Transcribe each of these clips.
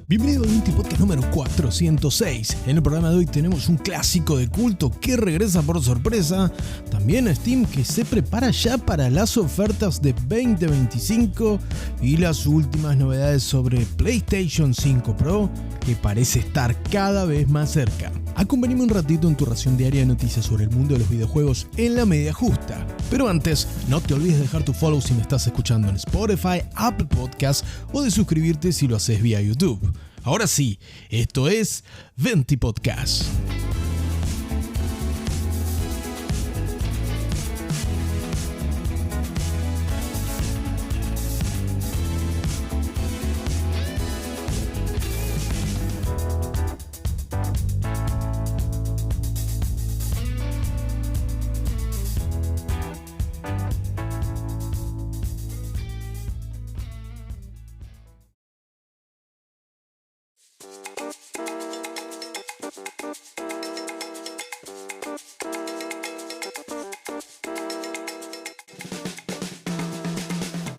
Bienvenido a Venti Podcast número 406. En el programa de hoy tenemos un clásico de culto que regresa por sorpresa. También Steam que se prepara ya para las ofertas de 2025 y las últimas novedades sobre PlayStation 5 Pro que parece estar cada vez más cerca. Acompáñame un ratito en tu ración diaria de noticias sobre el mundo de los videojuegos en la media justa. Pero antes, no te olvides de dejar tu follow si me estás escuchando en Spotify, Apple Podcasts o de suscribirte si lo haces vía YouTube. Ahora sí, esto es Venti Podcast.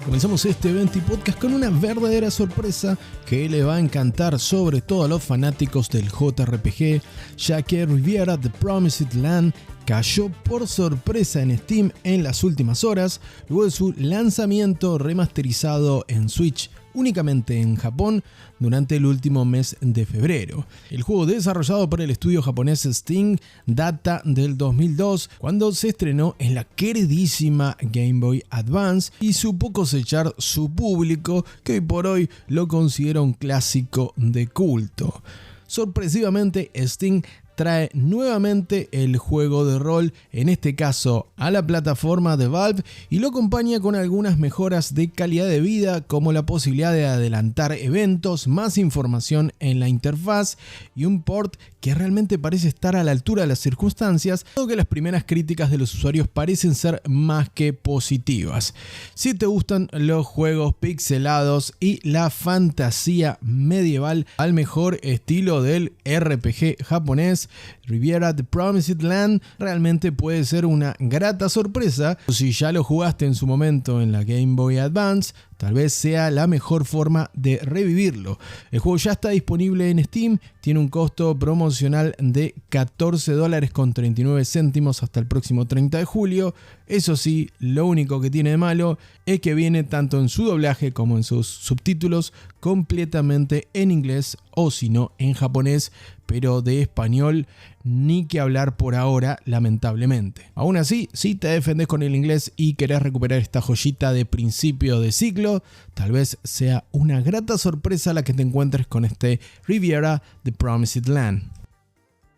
Comenzamos este Venti Podcast con una verdadera sorpresa que le va a encantar sobre todo a los fanáticos del JRPG, ya que Riviera The Promised Land cayó por sorpresa en Steam en las últimas horas, luego de su lanzamiento remasterizado en Switch únicamente en Japón durante el último mes de febrero. El juego, desarrollado por el estudio japonés Sting, data del 2002, cuando se estrenó en la queridísima Game Boy Advance y supo cosechar su público, que hoy por hoy lo considera un clásico de culto. Sorpresivamente, Sting trae nuevamente el juego de rol, en este caso a la plataforma de Valve, y lo acompaña con algunas mejoras de calidad de vida, como la posibilidad de adelantar eventos, más información en la interfaz y un port que realmente parece estar a la altura de las circunstancias, dado que las primeras críticas de los usuarios parecen ser más que positivas. Si te gustan los juegos pixelados y la fantasía medieval al mejor estilo del RPG japonés, Riviera The Promised Land realmente puede ser una grata sorpresa. Si ya lo jugaste en su momento en la Game Boy Advance, tal vez sea la mejor forma de revivirlo. El juego ya está disponible en Steam, tiene un costo promocional de $14.39 hasta el próximo 30 de julio. Eso sí, lo único que tiene de malo es que viene tanto en su doblaje como en sus subtítulos completamente en inglés o si no en japonés, pero de español ni que hablar por ahora, lamentablemente. Aún así, si te defendés con el inglés y querés recuperar esta joyita de principio de ciclo, tal vez sea una grata sorpresa la que te encuentres con este Riviera The Promised Land.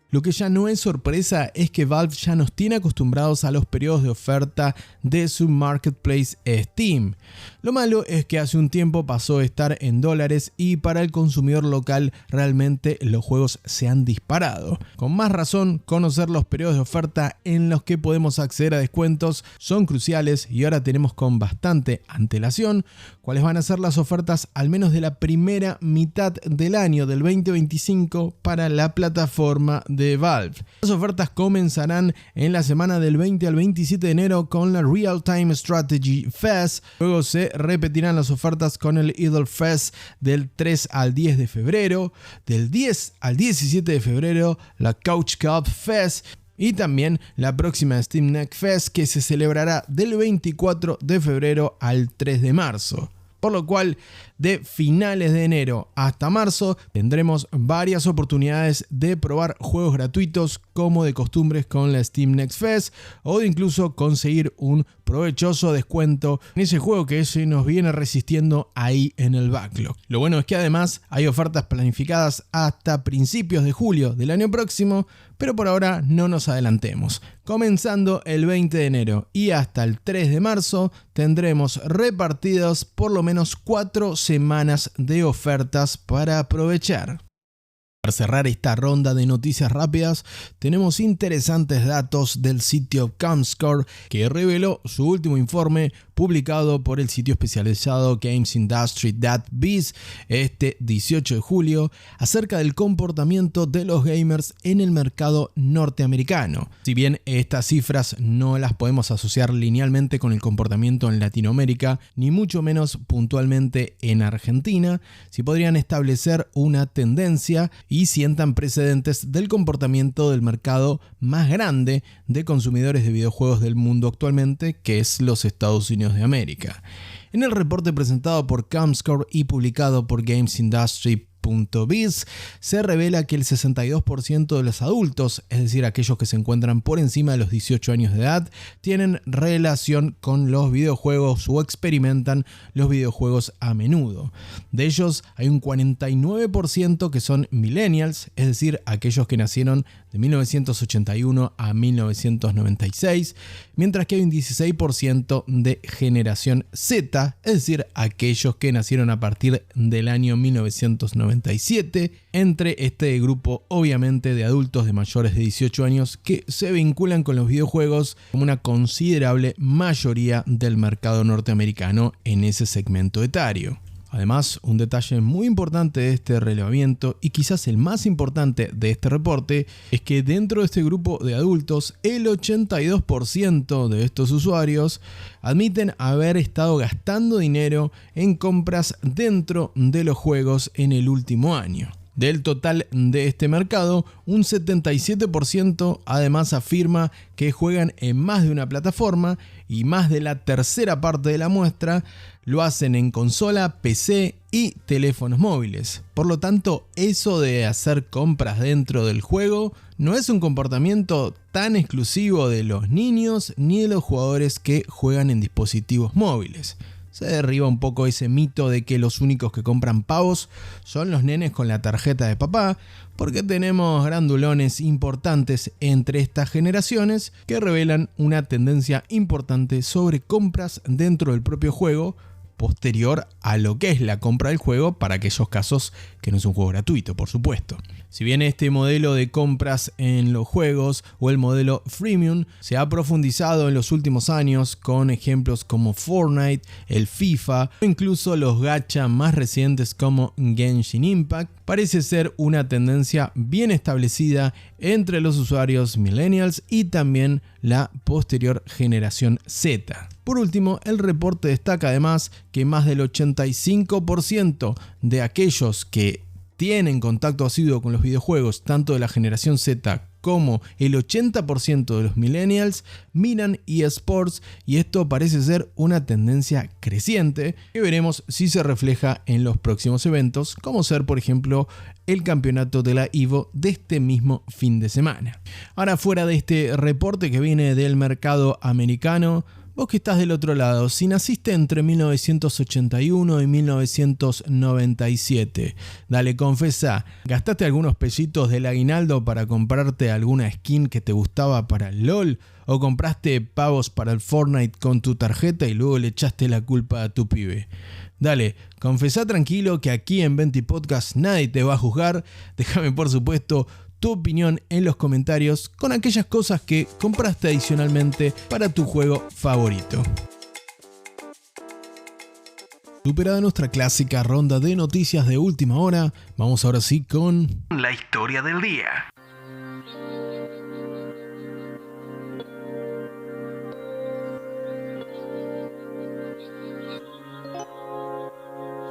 Lo que ya no es sorpresa es que Valve ya nos tiene acostumbrados a los periodos de oferta de su marketplace Steam. Lo malo es que hace un tiempo pasó de estar en dólares y para el consumidor local realmente los juegos se han disparado. Con más razón, conocer los periodos de oferta en los que podemos acceder a descuentos son cruciales y ahora tenemos con bastante antelación cuáles van a ser las ofertas al menos de la primera mitad del año del 2025 para la plataforma de Valve. Las ofertas comenzarán en la semana del 20 al 27 de enero con la Real Time Strategy Fest. Luego se repetirán las ofertas con el Idle Fest del 3 al 10 de febrero. Del 10 al 17 de febrero la Couch Co-op Fest. Y también la próxima Steam Next Fest, que se celebrará del 24 de febrero al 3 de marzo. Por lo cual, de finales de enero hasta marzo tendremos varias oportunidades de probar juegos gratuitos como de costumbres con la Steam Next Fest, o de incluso conseguir un provechoso descuento en ese juego que se nos viene resistiendo ahí en el backlog. Lo bueno es que además hay ofertas planificadas hasta principios de julio del año próximo, pero por ahora no nos adelantemos. Comenzando el 20 de enero y hasta el 3 de marzo tendremos repartidos por lo menos 4 semanas de ofertas para aprovechar. Para cerrar esta ronda de noticias rápidas, tenemos interesantes datos del sitio ComScore, que reveló su último informe publicado por el sitio especializado Games Industry Database este 18 de julio acerca del comportamiento de los gamers en el mercado norteamericano. Si bien estas cifras no las podemos asociar linealmente con el comportamiento en Latinoamérica, ni mucho menos puntualmente en Argentina, sí podrían establecer una tendencia y sientan precedentes del comportamiento del mercado más grande de consumidores de videojuegos del mundo actualmente, que es los Estados Unidos de América. En el reporte presentado por Comscore y publicado por Games Industry .biz, se revela que el 62% de los adultos, es decir, aquellos que se encuentran por encima de los 18 años de edad, tienen relación con los videojuegos o experimentan los videojuegos a menudo. De ellos hay un 49% que son millennials, es decir, aquellos que nacieron de 1981 a 1996, mientras que hay un 16% de generación Z, es decir, aquellos que nacieron a partir del año 1997. Entre este grupo obviamente de adultos de mayores de 18 años que se vinculan con los videojuegos como una considerable mayoría del mercado norteamericano en ese segmento etario. Además, un detalle muy importante de este relevamiento y quizás el más importante de este reporte es que dentro de este grupo de adultos el 82% de estos usuarios admiten haber estado gastando dinero en compras dentro de los juegos en el último año. Del total de este mercado, un 77% además afirma que juegan en más de una plataforma y más de la tercera parte de la muestra lo hacen en consola, PC y teléfonos móviles. Por lo tanto, eso de hacer compras dentro del juego no es un comportamiento tan exclusivo de los niños ni de los jugadores que juegan en dispositivos móviles. Se derriba un poco ese mito de que los únicos que compran pavos son los nenes con la tarjeta de papá, porque tenemos grandulones importantes entre estas generaciones que revelan una tendencia importante sobre compras dentro del propio juego, posterior a lo que es la compra del juego para aquellos casos que no es un juego gratuito, por supuesto. Si bien este modelo de compras en los juegos o el modelo freemium se ha profundizado en los últimos años con ejemplos como Fortnite, el FIFA o incluso los gacha más recientes como Genshin Impact, parece ser una tendencia bien establecida entre los usuarios millennials y también la posterior generación Z. Por último, el reporte destaca además que más del 85% de aquellos que tienen contacto asiduo con los videojuegos, tanto de la generación Z como el 80% de los millennials, miran eSports, y esto parece ser una tendencia creciente que veremos si se refleja en los próximos eventos, como ser por ejemplo el campeonato de la EVO de este mismo fin de semana. Ahora, fuera de este reporte que viene del mercado americano, vos que estás del otro lado, si naciste entre 1981 y 1997, dale, confesá, ¿gastaste algunos pesitos del aguinaldo para comprarte alguna skin que te gustaba para el LOL? ¿O compraste pavos para el Fortnite con tu tarjeta y luego le echaste la culpa a tu pibe? Dale, confesá tranquilo que aquí en Venti Podcast nadie te va a juzgar. Déjame por supuesto tu opinión en los comentarios con aquellas cosas que compraste adicionalmente para tu juego favorito. Superada nuestra clásica ronda de noticias de última hora, vamos ahora sí con la historia del día.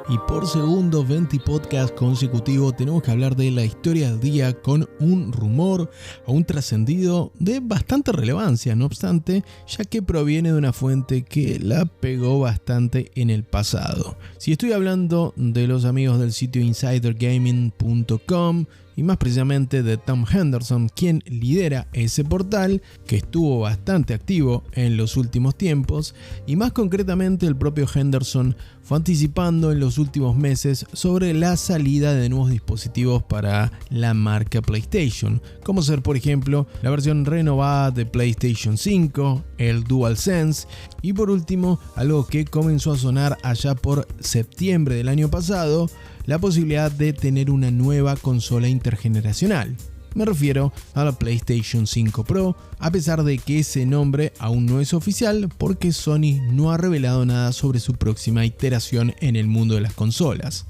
Y por segundo Venti Podcast consecutivo tenemos que hablar de la historia del día con un rumor o un trascendido de bastante relevancia, no obstante, ya que proviene de una fuente que la pegó bastante en el pasado. Si estoy hablando de los amigos del sitio insidergaming.com, y más precisamente de Tom Henderson, quien lidera ese portal que estuvo bastante activo en los últimos tiempos, y más concretamente el propio Henderson fue anticipando en los últimos meses sobre la salida de nuevos dispositivos para la marca PlayStation, como ser por ejemplo la versión renovada de PlayStation 5, el DualSense, y por último algo que comenzó a sonar allá por septiembre del año pasado, la posibilidad de tener una nueva consola intergeneracional. Me refiero a la PlayStation 5 Pro, a pesar de que ese nombre aún no es oficial porque Sony no ha revelado nada sobre su próxima iteración en el mundo de las consolas.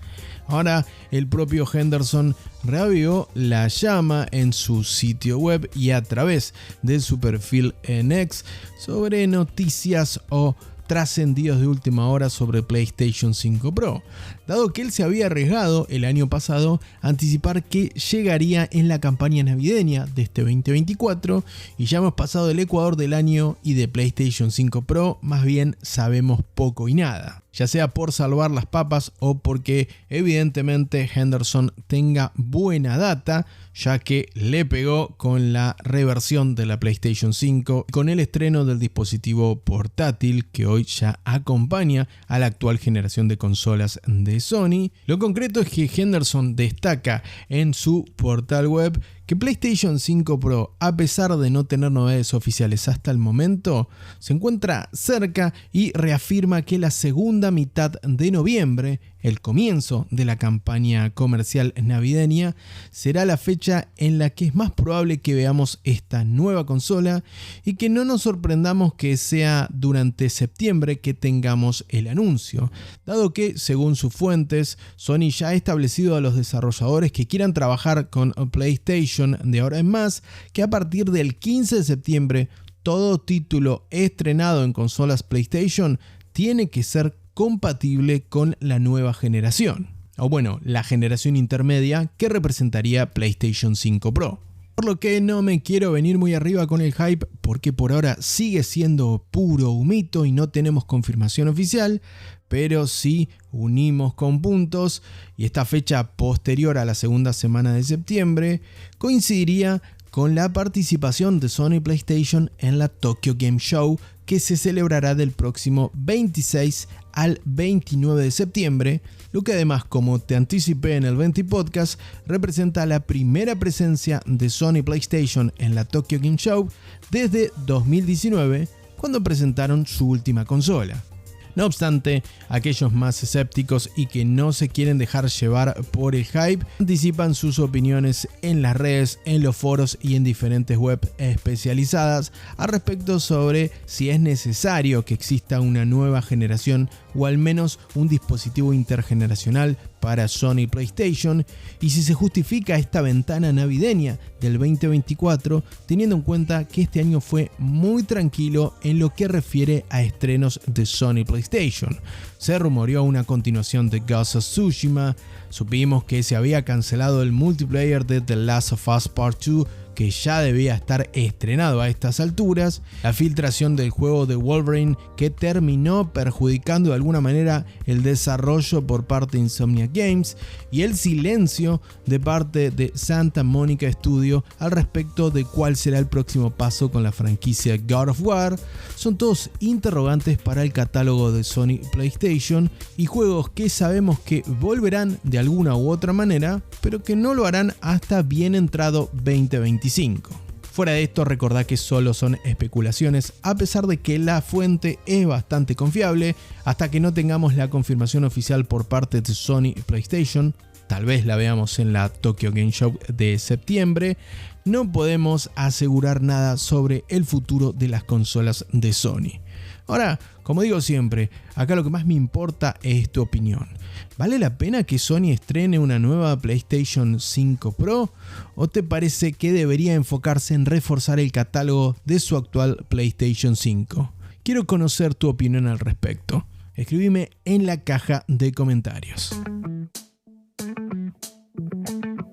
Ahora, el propio Henderson reavivó la llama en su sitio web y a través de su perfil en X sobre noticias o trascendidos de última hora sobre PlayStation 5 Pro, dado que él se había arriesgado el año pasado a anticipar que llegaría en la campaña navideña de este 2024 y ya hemos pasado el Ecuador del año y de PlayStation 5 Pro más bien sabemos poco y nada, ya sea por salvar las papas o porque evidentemente Henderson tenga buena data, ya que le pegó con la reversión de la PlayStation 5, con el estreno del dispositivo portátil que hoy ya acompaña a la actual generación de consolas de Sony. Lo concreto es que Henderson destaca en su portal web que PlayStation 5 Pro, a pesar de no tener novedades oficiales hasta el momento, se encuentra cerca y reafirma que la segunda mitad de noviembre, el comienzo de la campaña comercial navideña, será la fecha en la que es más probable que veamos esta nueva consola y que no nos sorprendamos que sea durante septiembre que tengamos el anuncio, dado que, según sus fuentes, Sony ya ha establecido a los desarrolladores que quieran trabajar con PlayStation de ahora en más, que a partir del 15 de septiembre todo título estrenado en consolas PlayStation tiene que ser compatible con la nueva generación, o bueno, la generación intermedia que representaría PlayStation 5 Pro. Por lo que no me quiero venir muy arriba con el hype porque por ahora sigue siendo puro humito y no tenemos confirmación oficial, pero si unimos con puntos y esta fecha posterior a la segunda semana de septiembre coincidiría con la participación de Sony PlayStation en la Tokyo Game Show, que se celebrará del próximo 26 al 29 de septiembre, lo que además, como te anticipé en el 20 Podcast, representa la primera presencia de Sony PlayStation en la Tokyo Game Show desde 2019, cuando presentaron su última consola. No obstante, aquellos más escépticos y que no se quieren dejar llevar por el hype anticipan sus opiniones en las redes, en los foros y en diferentes webs especializadas al respecto sobre si es necesario que exista una nueva generación o al menos un dispositivo intergeneracional para Sony PlayStation y si se justifica esta ventana navideña del 2024 teniendo en cuenta que este año fue muy tranquilo en lo que refiere a estrenos de Sony PlayStation. Se rumoreó una continuación de Ghost of Tsushima, supimos que se había cancelado el multiplayer de The Last of Us Part 2 que ya debía estar estrenado a estas alturas, la filtración del juego de Wolverine que terminó perjudicando de alguna manera el desarrollo por parte de Insomniac Games y el silencio de parte de Santa Monica Studio al respecto de cuál será el próximo paso con la franquicia God of War, son todos interrogantes para el catálogo de Sony PlayStation y juegos que sabemos que volverán de alguna u otra manera, pero que no lo harán hasta bien entrado 2025. Fuera de esto, recordad que solo son especulaciones, a pesar de que la fuente es bastante confiable, hasta que no tengamos la confirmación oficial por parte de Sony PlayStation, tal vez la veamos en la Tokyo Game Show de septiembre, no podemos asegurar nada sobre el futuro de las consolas de Sony. Ahora, como digo siempre, acá lo que más me importa es tu opinión. ¿Vale la pena que Sony estrene una nueva PlayStation 5 Pro? ¿O te parece que debería enfocarse en reforzar el catálogo de su actual PlayStation 5? Quiero conocer tu opinión al respecto. Escríbeme en la caja de comentarios.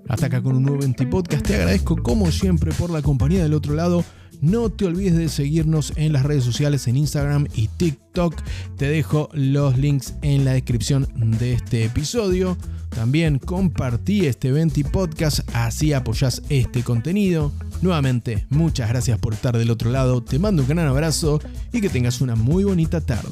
Hasta acá con un nuevo 20 Podcast. Te agradezco como siempre por la compañía del otro lado. No te olvides de seguirnos en las redes sociales en Instagram y TikTok. Te dejo los links en la descripción de este episodio. También compartí este 20 Podcast, así apoyás este contenido. Nuevamente, muchas gracias por estar del otro lado. Te mando un gran abrazo y que tengas una muy bonita tarde.